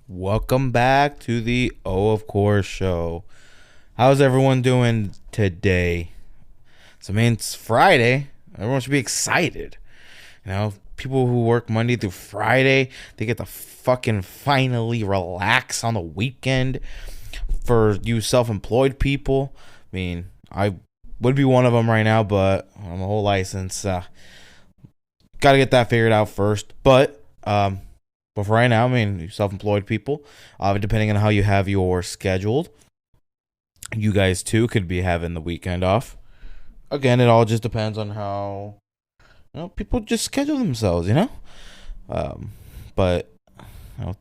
Welcome back to the O of Course show. How's everyone doing today? So, man, it's Friday. Everyone should be excited. People who work Monday through Friday, they get to fucking finally relax on the weekend. For you self-employed people, I would be one of them right now, but I'm a whole license. Got to get that figured out first. But for right now, you self-employed people, depending on how you have your scheduled, you guys too could be having the weekend off. Again, it all just depends on how people just schedule themselves. Um, but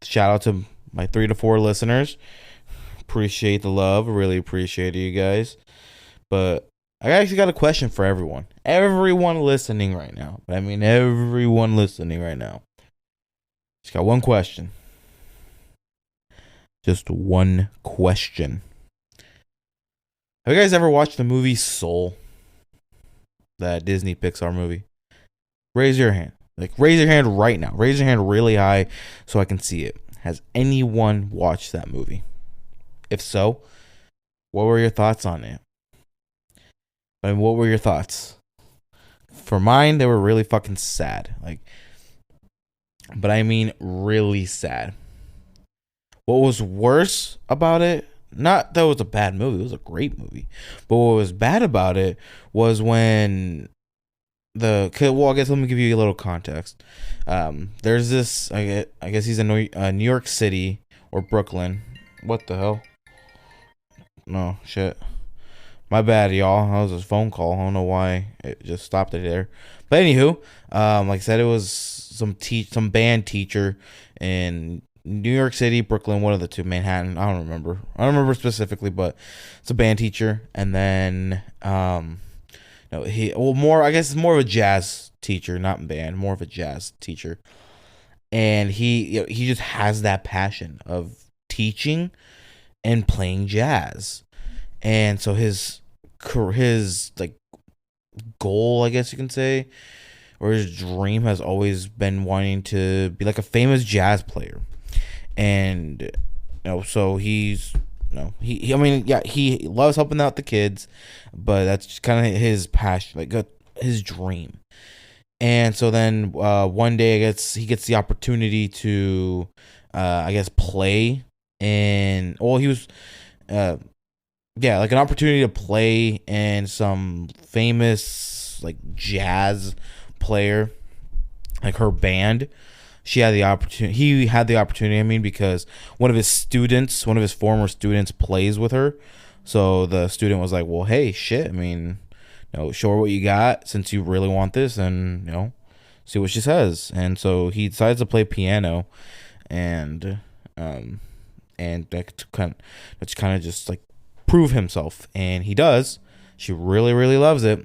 shout out to my 3 to 4 listeners. Appreciate the love. Really appreciate you guys. But I actually got a question for everyone. Everyone listening right now. Everyone listening right now. Just got one question. Just one question. Have you guys ever watched the movie Soul? That Disney Pixar movie? Raise your hand. Raise your hand right now. Raise your hand really high so I can see it. Has anyone watched that movie? If so, what were your thoughts on it? What were your thoughts? For mine, they were really fucking sad. But really sad. What was worse about it, not that it was a bad movie, it was a great movie. But what was bad about it was when I guess let me give you a little context. There's this, I guess he's in New York City or Brooklyn. What the hell? No, shit. My bad, y'all. That was a phone call. I don't know why it just stopped it there. But anywho, like I said, it was some band teacher in New York City, Brooklyn, one of the two, Manhattan. I don't remember specifically, but it's a band teacher. And then, I guess it's more of a jazz teacher, not band, more of a jazz teacher. And he just has that passion of teaching and playing jazz. And so his goal, I guess you can say, or his dream has always been wanting to be like a famous jazz player. And so he loves helping out the kids, but that's just kind of his passion, his dream. And so then one day he gets the opportunity to play in, he was an opportunity to play in some famous jazz player, her band. He had the opportunity, because one of his former students plays with her. So the student was like, well, hey, shit, show her what you got since you really want this, and, see what she says. And so he decides to play piano, and that kind of just prove himself. And he does. She really, really loves it.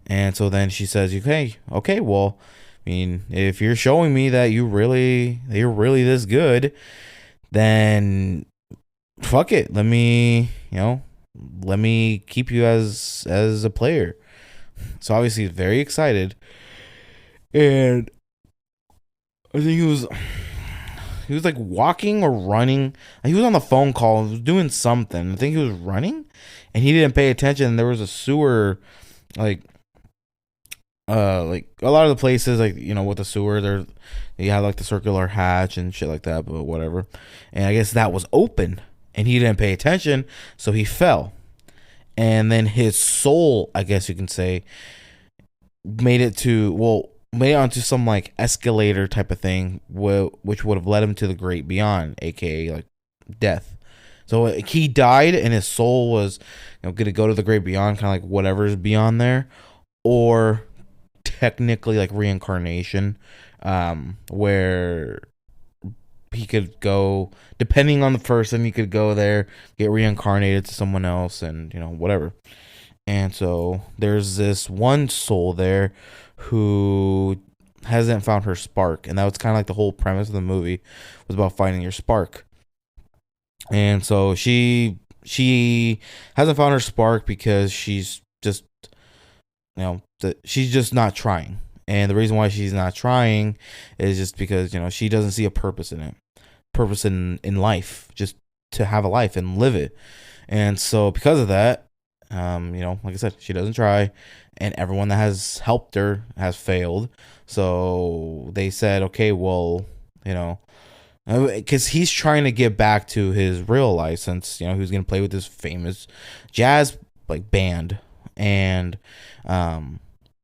And so then she says, okay, well, if you're showing me that you're really this good, then fuck it. Let me keep you as a player. So obviously he's very excited. And I think he was walking or running. He was on the phone call and was doing something. I think he was running and he didn't pay attention. There was a sewer, a lot of the places, with the sewer, there you have the circular hatch and shit like that, but whatever. And I guess that was open and he didn't pay attention, so he fell. And then his soul, I guess you can say, made it onto some escalator type of thing, which would have led him to the great beyond, aka death. So he died and his soul was gonna go to the great beyond, kind of whatever's beyond there, or technically reincarnation, where he could go, depending on the person, he could go there, get reincarnated to someone else, and whatever. And so there's this one soul there who hasn't found her spark, and that was kind of the whole premise of the movie, was about finding your spark. And so she hasn't found her spark because she's just she's just not trying. And the reason why she's not trying is just because she doesn't see a purpose in it. purpose in life, just to have a life and live it. And so because of that, like I said, she doesn't try, and everyone that has helped her has failed. So they said, okay, well, because he's trying to get back to his real license. He was gonna play with this famous jazz like band, and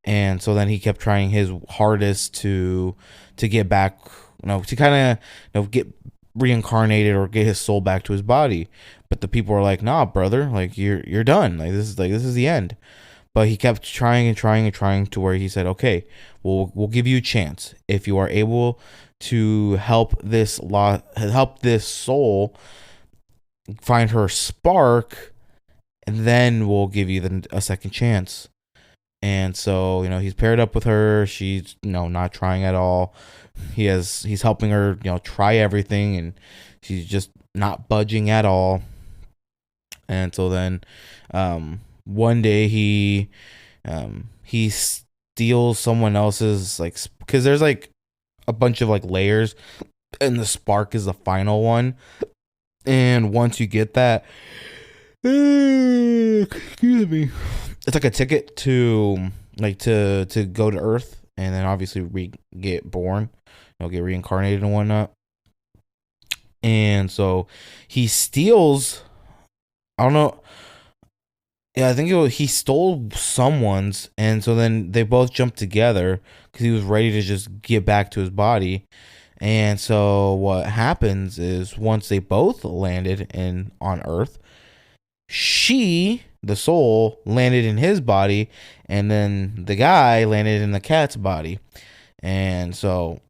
so then he kept trying his hardest to get back, to kind of get reincarnated or get his soul back to his body. But the people were like, nah, brother, like you're done. This is the end. But he kept trying and trying and trying, to where he said, okay, we'll give you a chance if you are able to help this soul find her spark, and then we'll give you a second chance. And so, he's paired up with her. She's, not trying at all. He's helping her, try everything, and she's just not budging at all. And so then, one day he steals someone else's, like, because there's like a bunch of like layers, and the spark is the final one. And once you get that, excuse me, it's like a ticket to go to Earth, and then obviously get born, get reincarnated and whatnot. And so he steals, I don't know, yeah, I think he stole someone's, and so then they both jumped together because he was ready to just get back to his body. And so what happens is, once they both landed on Earth, the soul, landed in his body, and then the guy landed in the cat's body. And so,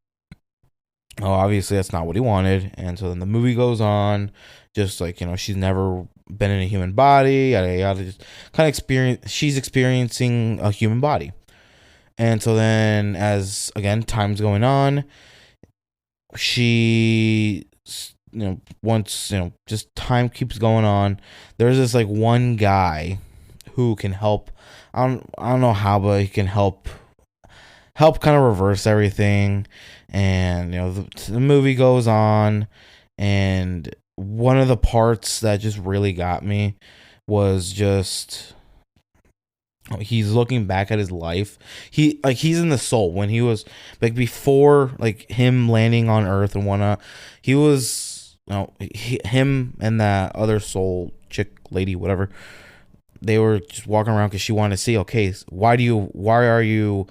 obviously that's not what he wanted. And so then the movie goes on, just like, she's never been in a human body, yada yada, just kind of she's experiencing a human body. And so then, as again time's going on, she, once, just time keeps going on, there's this like one guy who can help. I don't know how, but he can help kind of reverse everything. And the movie goes on, and one of the parts that just really got me was just, he's looking back at his life. He's in the soul when he was like, before like him landing on Earth and whatnot. He was, him and that other soul chick, lady, whatever, they were just walking around because she wanted to see, okay, why are you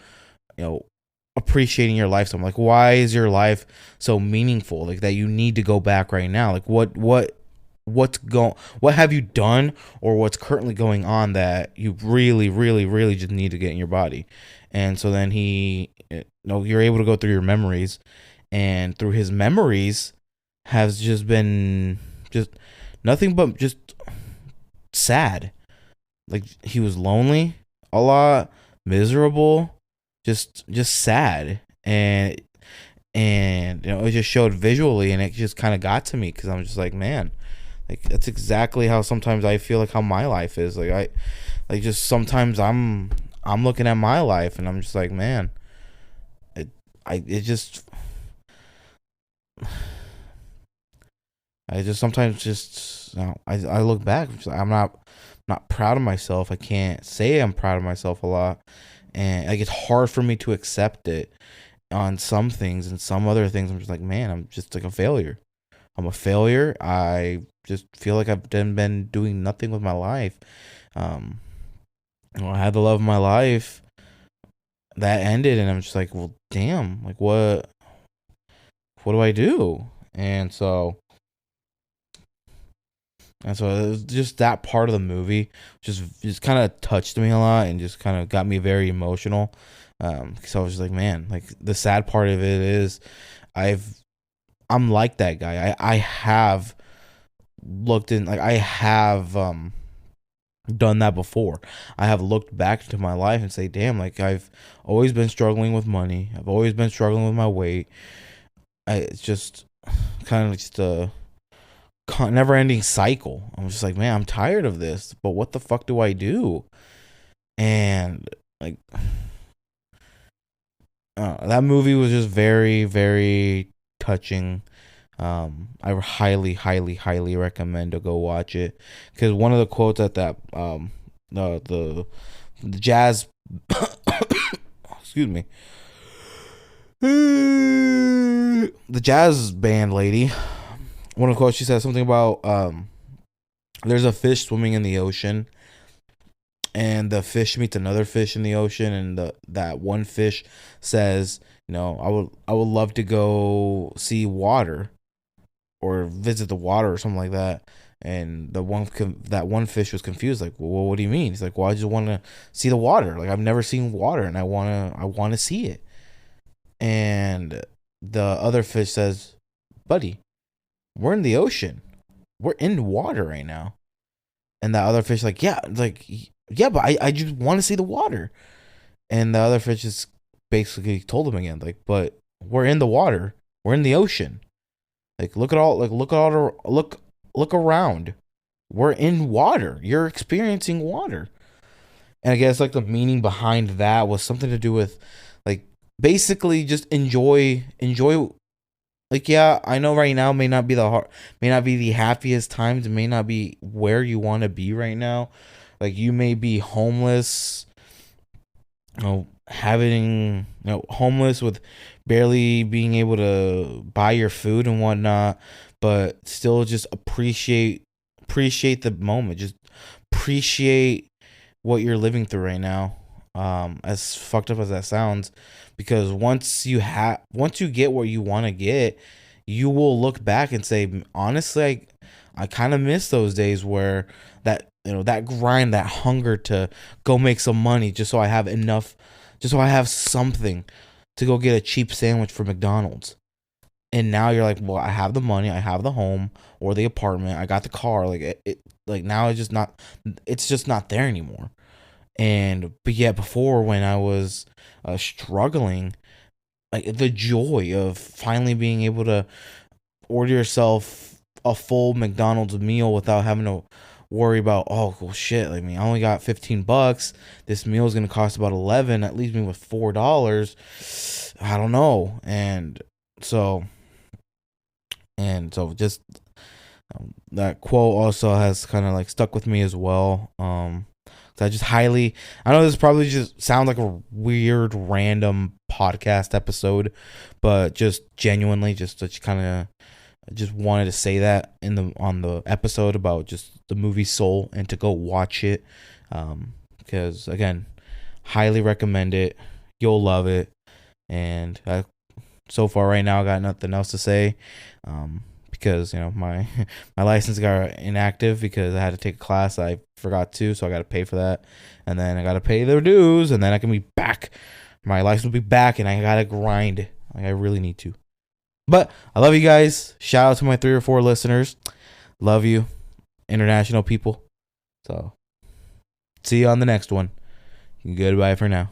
appreciating your life so much? Like, why is your life so meaningful, like, that you need to go back right now? Like, what have you done, or what's currently going on that you really, really, really just need to get in your body? And so then you're able to go through your memories, and through his memories has just been just nothing but just sad. Like, he was lonely a lot, miserable, just sad. And it just showed visually, and it just kind of got to me, because I'm just like, man, like, that's exactly how sometimes I feel like how my life is. Like, just sometimes I'm looking at my life, and I'm just like, man, I just sometimes just, I look back, I'm not proud of myself. I can't say I'm proud of myself a lot, and like, it's hard for me to accept it on some things, and some other things I'm just like, man, I'm just like a failure. I'm a failure. I just feel like I've been doing nothing with my life. I had the love of my life that ended, and I'm just like, well, damn, like, what do I do? And so it was just that part of the movie just kind of touched me a lot, and just kind of got me very emotional. Because I was just like, man, like, the sad part of it is, I'm like that guy. I have looked in, like, I have done that before. I have looked back to my life and say, damn, like, I've always been struggling with money. I've always been struggling with my weight. It's just kind of just a never-ending cycle. I'm just like, man, I'm tired of this, but what the fuck do I do? And like, that movie was just very, very touching. I highly, highly, highly recommend to go watch it, because one of the quotes at that the jazz excuse me, the jazz band lady, one of the quotes, she said something about there's a fish swimming in the ocean, and the fish meets another fish in the ocean, and that one fish says, I would love to go see water or visit the water or something like that. And that one fish was confused, like, well, what do you mean? He's like, well, I just want to see the water. Like, I've never seen water, and I want to see it. And the other fish says, buddy, we're in the ocean. We're in water right now. And the other fish yeah, but I just want to see the water. And the other fish just basically told him again, like, but we're in the water. We're in the ocean. Like, look around. We're in water. You're experiencing water. And I guess like the meaning behind that was something to do with, like, basically just enjoy. Like, yeah, I know right now may not be the happiest times. It may not be where you want to be right now. Like, you may be homeless, homeless with barely being able to buy your food and whatnot, but still just appreciate the moment. Just appreciate what you're living through right now. As fucked up as that sounds, because once you get what you want to get, you will look back and say, honestly, I kind of miss those days where that grind, that hunger to go make some money just so I have enough, just so I have something to go get a cheap sandwich from McDonald's. And now you're like, well, I have the money, I have the home or the apartment, I got the car. Like like now it's just not there anymore. But yeah, before, when I was struggling, like, the joy of finally being able to order yourself a full McDonald's meal without having to worry about, oh, well, shit, I mean, I only got $15. This meal is going to cost about 11. That leaves me with $4. I don't know. And so just that quote also has kind of like stuck with me as well. So I know this probably just sounds like a weird random podcast episode, but just genuinely just kind of just wanted to say that on the episode about just the movie Soul, and to go watch it, because again, highly recommend it. You'll love it. And so far right now, I got nothing else to say, because my my license got inactive because I had to take a class I forgot to, so I got to pay for that, and then I got to pay their dues, and then I can be back. My license will be back, and I got to grind. Like, I really need to. But I love you guys. Shout out to my 3 or 4 listeners. Love you, international people. So see you on the next one. Goodbye for now.